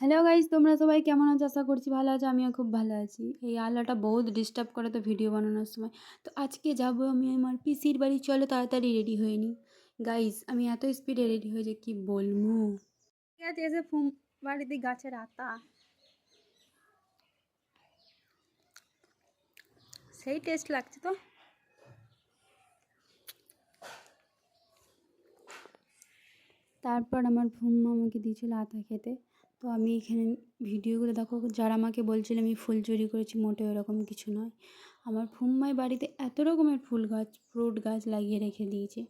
Hello guys, তোমরা সবাই কেমন আছো? আশা করছি ভালো আছো। আমিও খুব ভালো আছি। এই আলোটা বহুত ডিস্টার্ব করে তো ভিডিও বানানোর সময়। তো আজকে যাব আমি আমার পিসির বাড়ি। চলো তাড়াতাড়ি রেডি হয়ে নিই। গাইস, আমি এত স্পিডে রেডি হয়ে যে কি বলবো। ঠিক আছে, এসে বাড়িতে গাছের আতা সেই টেস্ট লাগছে তো। তারপর আমার ফুম্মা আমাকে দিয়েছিল আতা খেতে। তো আমি এখানে ভিডিওগুলো দেখো, যারা আমাকে বলছিল আমি ফুল চুরি করেছি, মোটেও এরকম কিছু নয়। আমার ফুম্মাই বাড়িতে এত রকমের ফুল গাছ, ফ্রুট গাছ লাগিয়ে রেখে দিয়েছে।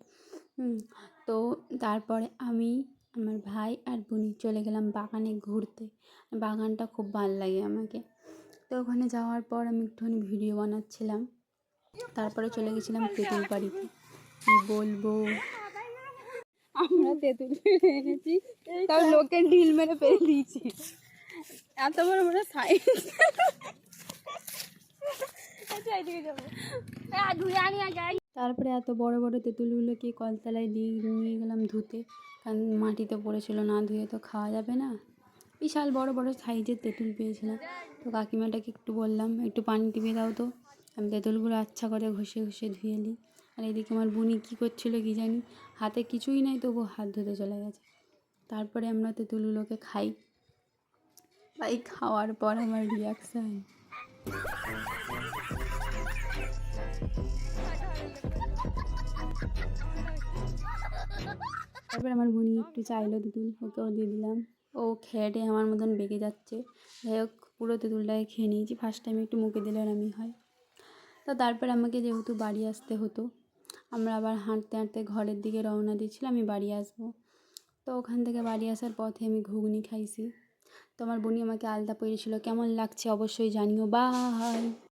তো তারপরে আমি, আমার ভাই আর বোনি চলে গেলাম বাগানে ঘুরতে। বাগানটা খুব ভালো লাগে আমাকে। তো ওখানে যাওয়ার পর আমি একটুখানি ভিডিও বানাচ্ছিলাম। তারপরে চলে গেছিলাম তেঁতুল বাড়িতে। কী বলবো, আমরা তেঁতুল পেড়ে এনেছি, তাও লোকের ঢিল মেরে পেরে দিয়েছি। এত বড় বড় সাইজ। তারপরে এত বড় বড় তেঁতুলগুলোকে কলতলায় নিয়ে গেলাম ধুতে, কারণ মাটিতে পড়েছিল, না ধুয়ে তো খাওয়া যাবে না। বিশাল বড় বড় সাইজের তেঁতুল পেয়েছিলাম। তো কাকিমাটাকে একটু বললাম, একটু পানি টিপে দাও তো, আমি তেঁতুলগুলো আচ্ছা করে ঘষে ঘষে ধুয়ে নিই। আর এদিকে আমার বুনি কী করছিল কি জানি, হাতে কিছুই নাই তবু হাত ধুতে চলে গেছে। তারপরে আমরা তেঁতুলগুলোকে খাই। ভাই, খাওয়ার পর আমার রিয়াকশান, তারপর আমার বোনি একটু চাইলো তেঁতুল, ওকেও দিয়ে দিলাম। ও খেয়ে আমার মতন বেঁকে যাচ্ছে। যাই হোক, পুরো তেঁতুলটাকে খেয়ে নিয়েছি। ফার্স্ট টাইম একটু মুখে দিলে আমি হয়। তো তারপর আমাকে যেহেতু বাড়ি আসতে হতো, আমরা আবার হাঁটতে হাঁটতে ঘরের দিকে রওনা দিয়েছিলাম, আমি বাড়ি আসবো। তো ওখান থেকে বাড়ি আসার পথে আমি ঘুগনি খাইছি। তো আমার বোনি আমাকে আলতা পরিয়েছিল, কেমন লাগছে অবশ্যই জানিও। বাই।